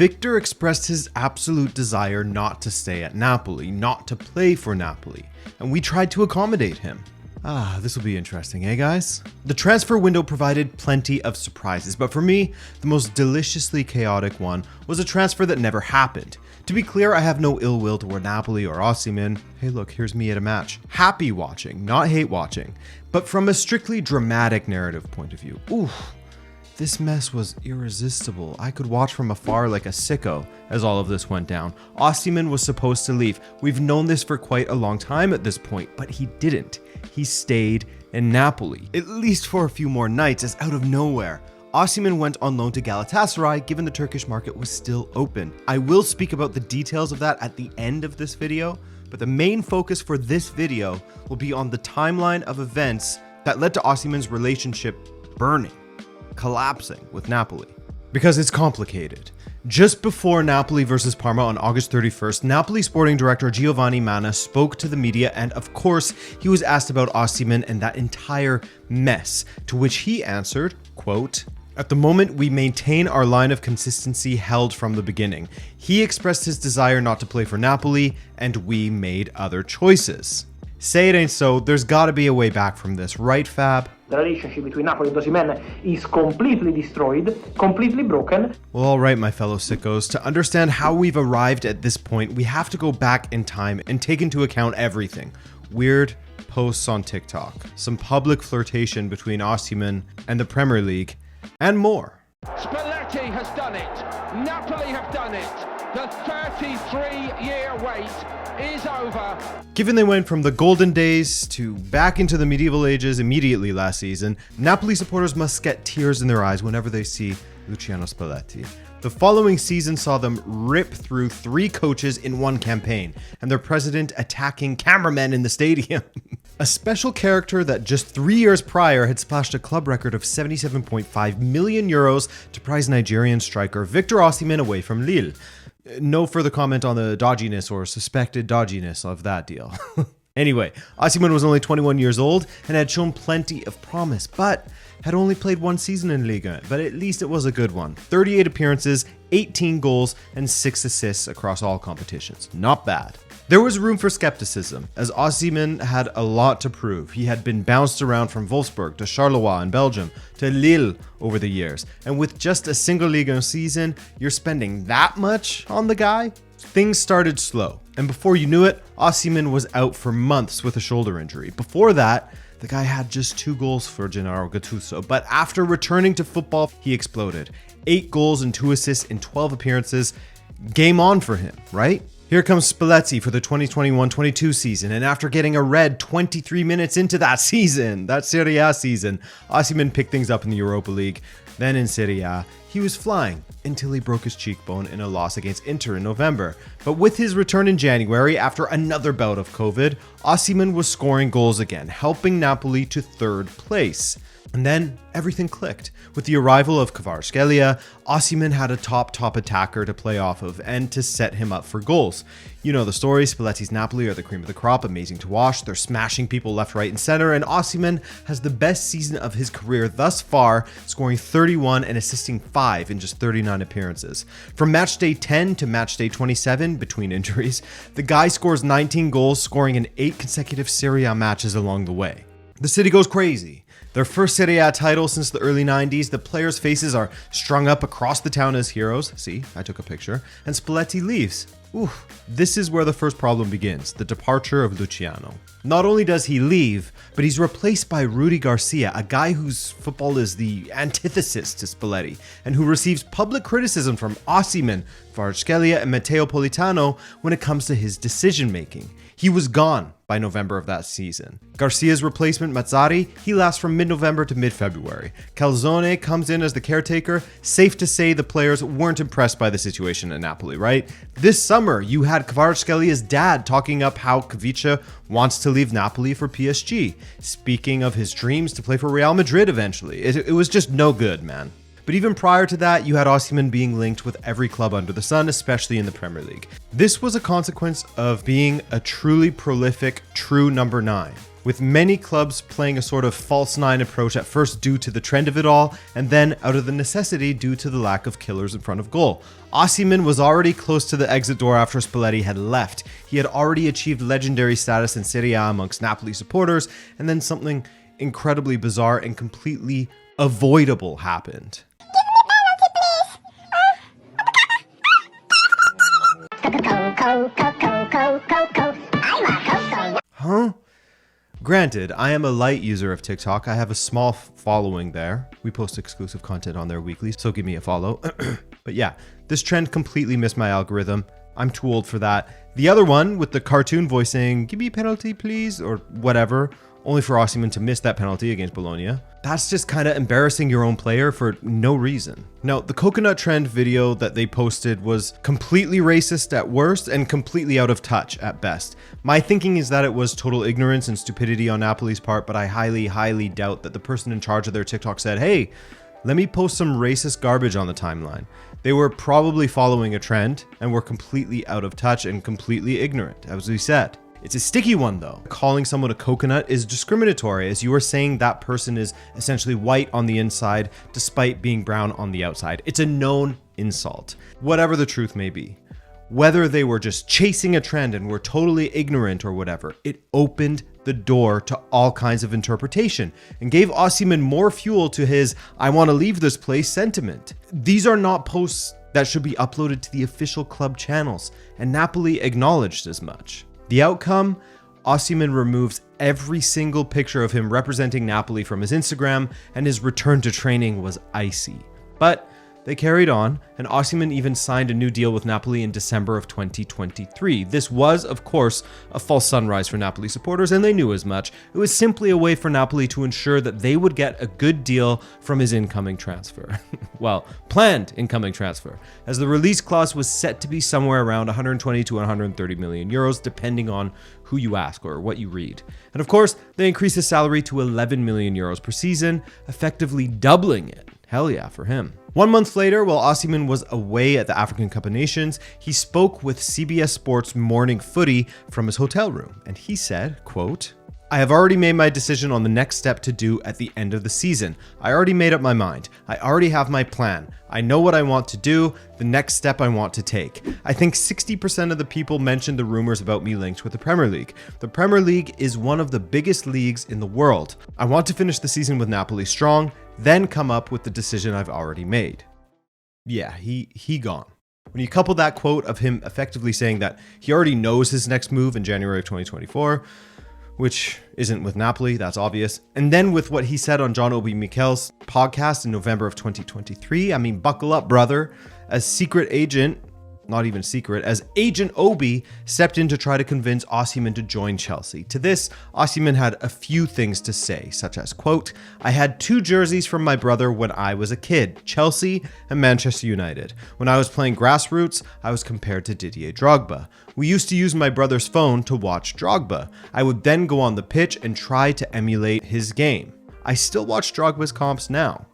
Victor expressed his absolute desire not to stay at Napoli, not to play for Napoli, and we tried to accommodate him. This will be interesting, eh guys? The transfer window provided plenty of surprises, but for me, the most deliciously chaotic one was a transfer that never happened. To be clear, I have no ill will toward Napoli or Osimhen. Hey look, here's me at a match. Happy watching, not hate watching. But from a strictly dramatic narrative point of view, this mess was irresistible. I could watch from afar like a sicko as all of this went down. Osimhen was supposed to leave. We've known this for quite a long time at this point, but he didn't. He stayed in Napoli, at least for a few more nights, as out of nowhere, Osimhen went on loan to Galatasaray given the Turkish market was still open. I will speak about the details of that at the end of this video, but the main focus for this video will be on the timeline of events that led to Osimhen's relationship burning, collapsing with Napoli. Because it's complicated. Just before Napoli versus Parma on August 31st, Napoli sporting director Giovanni Manna spoke to the media, and of course, he was asked about Osimhen and that entire mess, to which he answered, quote, "At the moment, we maintain our line of consistency held from the beginning. He expressed his desire not to play for Napoli, and we made other choices." Say it ain't so, there's gotta be a way back from this, right Fab? The relationship between Napoli and Osimhen is completely destroyed, completely broken. Well, alright my fellow sickos, to understand how we've arrived at this point, we have to go back in time and take into account everything. Weird posts on TikTok, some public flirtation between Osimhen and the Premier League, and more. Spalletti has done it. Napoli have done it. The 33-year wait is over. Given they went from the golden days to back into the medieval ages immediately last season, Napoli supporters must get tears in their eyes whenever they see Luciano Spalletti. The following season saw them rip through 3 coaches in one campaign, and their president attacking cameramen in the stadium. A special character that just 3 years prior had splashed a club record of 77.5 million euros to prize Nigerian striker Victor Osimhen away from Lille. No further comment on the dodginess or suspected dodginess of that deal. Anyway, Osimhen was only 21 years old and had shown plenty of promise, but had only played 1 season in Liga, but at least it was a good one. 38 appearances, 18 goals, and 6 assists across all competitions. Not bad. There was room for skepticism, as Osimhen had a lot to prove. He had been bounced around from Wolfsburg to Charleroi in Belgium to Lille over the years, and with just a single Liga season, you're spending that much on the guy? Things started slow, and before you knew it, Osimhen was out for months with a shoulder injury. Before that, the guy had just 2 goals for Gennaro Gattuso, but after returning to football, he exploded. 8 goals and 2 assists in 12 appearances. Game on for him, right? Here comes Spalletti for the 2021-22 season, and after getting a red 23 minutes into that season, that Serie A season, Osimhen picked things up in the Europa League. Then in Serie A, he was flying until he broke his cheekbone in a loss against Inter in November. But with his return in January, after another bout of COVID, Osimhen was scoring goals again, helping Napoli to 3rd place. And then everything clicked. With the arrival of Kvaratskhelia, Osimhen had a top attacker to play off of and to set him up for goals. You know the story, Spalletti's Napoli are the cream of the crop, amazing to watch. They're smashing people left, right, and center, and Osimhen has the best season of his career thus far, scoring 31 and assisting 5 in just 39 appearances. From match day 10 to match day 27, between injuries, the guy scores 19 goals, scoring in 8 consecutive Serie A matches along the way. The city goes crazy. Their first Serie A title since the early 90s, the players' faces are strung up across the town as heroes. See, I took a picture. And Spalletti leaves. This is where the first problem begins, the departure of Luciano. Not only does he leave, but he's replaced by Rudy Garcia, a guy whose football is the antithesis to Spalletti, and who receives public criticism from Osimhen, Kvaratskhelia, and Matteo Politano when it comes to his decision-making. He was gone by November of that season. Garcia's replacement, Mazzari, he lasts from mid-November to mid-February. Calzone comes in as the caretaker. Safe to say the players weren't impressed by the situation at Napoli, right? This summer, you had Kvaratskelia's dad talking up how Kvicha wants to leave Napoli for PSG, speaking of his dreams to play for Real Madrid eventually. It was just no good, man. But even prior to that, you had Osimhen being linked with every club under the sun, especially in the Premier League. This was a consequence of being a truly prolific, true number 9. with many clubs playing a sort of false nine approach at first due to the trend of it all, and then out of the necessity due to the lack of killers in front of goal. Osimhen was already close to the exit door after Spalletti had left. He had already achieved legendary status in Serie A amongst Napoli supporters, and then something incredibly bizarre and completely avoidable happened. Huh? Granted, I am a light user of TikTok. I have a small following there. We post exclusive content on there weekly, so give me a follow. But yeah, this trend completely missed my algorithm. I'm too old for that. The other one with the cartoon voice saying, "Give me a penalty, please," or whatever, only for Osimhen to miss that penalty against Bologna. That's just kind of embarrassing your own player for no reason. Now, the coconut trend video that they posted was completely racist at worst and completely out of touch at best. My thinking is that it was total ignorance and stupidity on Napoli's part, but I highly doubt that the person in charge of their TikTok said, "Hey, let me post some racist garbage on the timeline." They were probably following a trend and were completely out of touch and completely ignorant, as we said. It's a sticky one though. Calling someone a coconut is discriminatory, as you are saying that person is essentially white on the inside despite being brown on the outside. It's a known insult, whatever the truth may be. Whether they were just chasing a trend and were totally ignorant or whatever, it opened the door to all kinds of interpretation and gave Osimhen more fuel to his "I want to leave this place" sentiment. These are not posts that should be uploaded to the official club channels, and Napoli acknowledged as much. The outcome? Osimhen removes every single picture of him representing Napoli from his Instagram, and his return to training was icy. But they carried on, and Osimhen even signed a new deal with Napoli in December of 2023. This was, of course, a false sunrise for Napoli supporters, and they knew as much. It was simply a way for Napoli to ensure that they would get a good deal from his incoming transfer. Well, planned incoming transfer, as the release clause was set to be somewhere around 120 to 130 million euros, depending on who you ask or what you read. And of course, they increased his salary to 11 million euros per season, effectively doubling it. Hell yeah, for him. 1 month later, while Osimhen was away at the African Cup of Nations, he spoke with CBS Sports Morning Footy from his hotel room, and he said, quote, "I have already made my decision on the next step to do at the end of the season. I already made up my mind. I already have my plan. I know what I want to do, the next step I want to take. I think 60% of the people mentioned the rumors about me linked with the Premier League. The Premier League is one of the biggest leagues in the world. I want to finish the season with Napoli strong, then come up with the decision I've already made." Yeah, he gone. When you couple that quote of him effectively saying that he already knows his next move in January of 2024, which isn't with Napoli, that's obvious, and then with what he said on John Obi Mikel's podcast in November of 2023, I mean, buckle up, brother. As secret agent, not even secret, as Agent Obi stepped in to try to convince Osimhen to join Chelsea. To this, Osimhen had a few things to say, such as, quote, "I had 2 jerseys from my brother when I was a kid, Chelsea and Manchester United. When I was playing grassroots, I was compared to Didier Drogba. We used to use my brother's phone to watch Drogba. I would then go on the pitch and try to emulate his game. I still watch Drogba's comps now."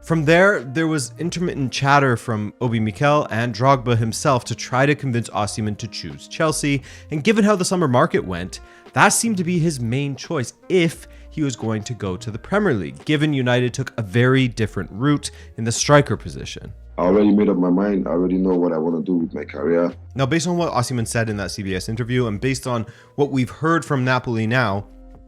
From there was intermittent chatter from Obi Mikel and Drogba himself to try to convince Osimhen to choose Chelsea, and given how the summer market went, that seemed to be his main choice if he was going to go to the Premier League, given United took a very different route in the striker position. I already made up my mind. I already know what I want to do with my career. Now, based on what Osimhen said in that CBS interview, and based on what we've heard from Napoli now,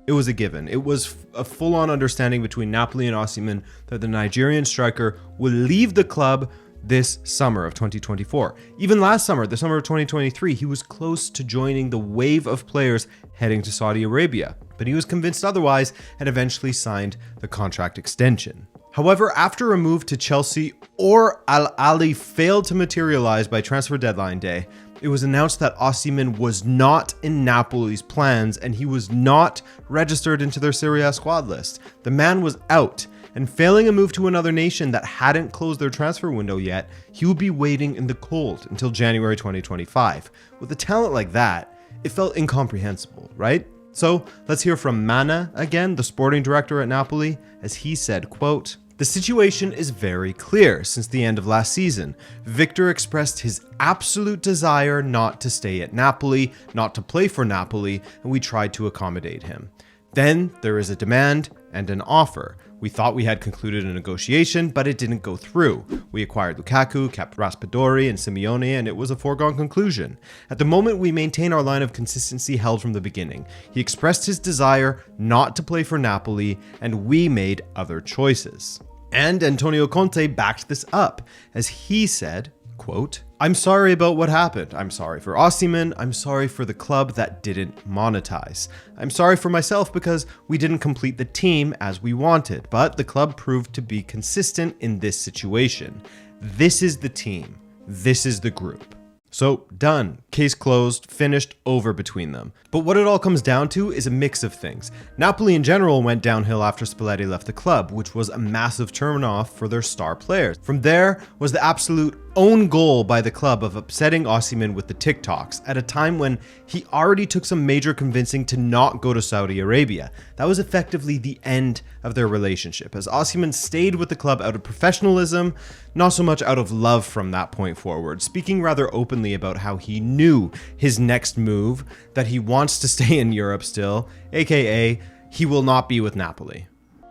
it was a given. It was a full-on understanding between Napoli and Osimhen that the Nigerian striker would leave the club this summer of 2024. Even last summer, the summer of 2023, he was close to joining the wave of players heading to Saudi Arabia, but he was convinced otherwise and eventually signed the contract extension. However, after a move to Chelsea or Al-Ahli failed to materialize by transfer deadline day, it was announced that Osimhen was not in Napoli's plans and he was not registered into their Serie A squad list. The man was out, and failing a move to another nation that hadn't closed their transfer window yet, he would be waiting in the cold until January 2025. With a talent like that, it felt incomprehensible, right? So let's hear from Mana again, the sporting director at Napoli, as he said, quote, "The situation is very clear since the end of last season. Victor expressed his absolute desire not to stay at Napoli, not to play for Napoli, and we tried to accommodate him. Then there is a demand and an offer. We thought we had concluded a negotiation, but it didn't go through. We acquired Lukaku, kept Raspadori and Simeone, and it was a foregone conclusion. At the moment, we maintain our line of consistency held from the beginning. He expressed his desire not to play for Napoli, and we made other choices. And Antonio Conte backed this up, as he said, quote, "I'm sorry about what happened. I'm sorry for Osimhen. I'm sorry for the club that didn't monetize. I'm sorry for myself because we didn't complete the team as we wanted, but the club proved to be consistent in this situation. This is the team. This is the group." So done, case closed, finished, over between them. But what it all comes down to is a mix of things. Napoli in general went downhill after Spalletti left the club, which was a massive turn-off for their star players. From there was the absolute own goal by the club of upsetting Osimhen with the TikToks at a time when he already took some major convincing to not go to Saudi Arabia. That was effectively the end of their relationship, as Osimhen stayed with the club out of professionalism, not so much out of love from that point forward, speaking rather openly about how he knew his next move, that he wants to stay in Europe still, aka he will not be with Napoli.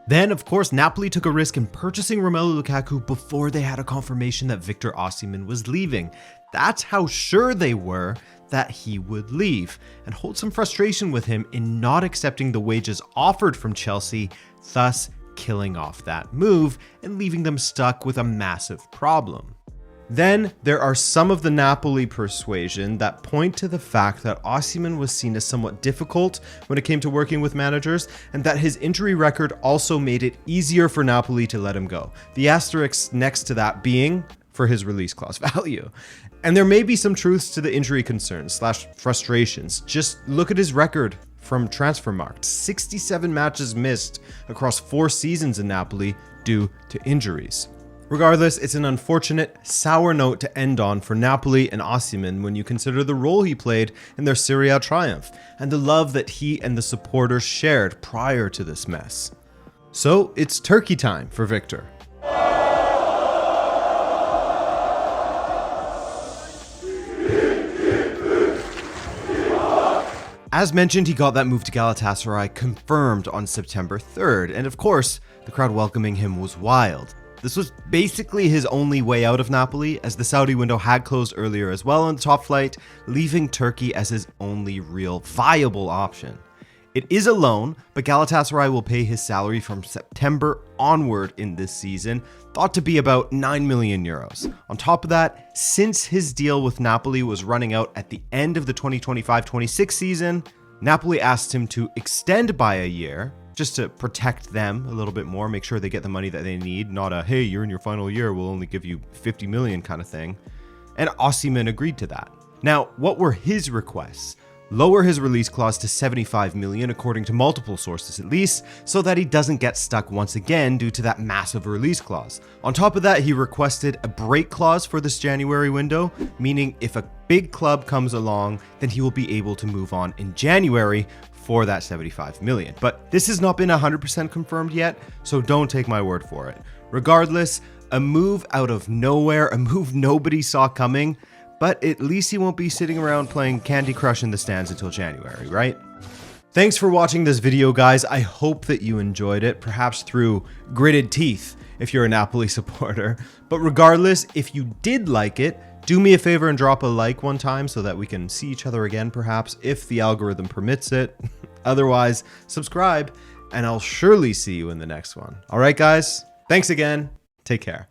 Then, of course, Napoli took a risk in purchasing Romelu Lukaku before they had a confirmation that Victor Osimhen was leaving. That's how sure they were that he would leave, and hold some frustration with him in not accepting the wages offered from Chelsea, thus killing off that move and leaving them stuck with a massive problem. Then there are some of the Napoli persuasion that point to the fact that Osimhen was seen as somewhat difficult when it came to working with managers, and that his injury record also made it easier for Napoli to let him go. The asterisk next to that being for his release clause value. And there may be some truths to the injury concerns / frustrations. Just look at his record from Transfermarkt. 67 matches missed across 4 seasons in Napoli due to injuries. Regardless, it's an unfortunate, sour note to end on for Napoli and Osimhen when you consider the role he played in their Serie A triumph, and the love that he and the supporters shared prior to this mess. So it's Turkey time for Victor. As mentioned, he got that move to Galatasaray confirmed on September 3rd, and of course, the crowd welcoming him was wild. This was basically his only way out of Napoli, as the Saudi window had closed earlier as well in the top flight, leaving Turkey as his only real viable option. It is a loan, but Galatasaray will pay his salary from September onward in this season, thought to be about 9 million euros. On top of that, since his deal with Napoli was running out at the end of the 2025-26 season, Napoli asked him to extend by a year, just to protect them a little bit more, make sure they get the money that they need, not a, hey, you're in your final year, we'll only give you 50 million kind of thing. And Osimhen agreed to that. Now, what were his requests? Lower his release clause to 75 million, according to multiple sources at least, so that he doesn't get stuck once again due to that massive release clause. On top of that, he requested a break clause for this January window, meaning if a big club comes along, then he will be able to move on in January for that 75 million. But this has not been 100% confirmed yet, so don't take my word for it. Regardless, a move out of nowhere, a move nobody saw coming, but at least he won't be sitting around playing Candy Crush in the stands until January, right? Thanks for watching this video, guys. I hope that you enjoyed it, perhaps through gritted teeth if you're a Napoli supporter. But regardless, if you did like it, do me a favor and drop a like one time so that we can see each other again, perhaps, if the algorithm permits it. Otherwise, subscribe, and I'll surely see you in the next one. All right, guys? Thanks again. Take care.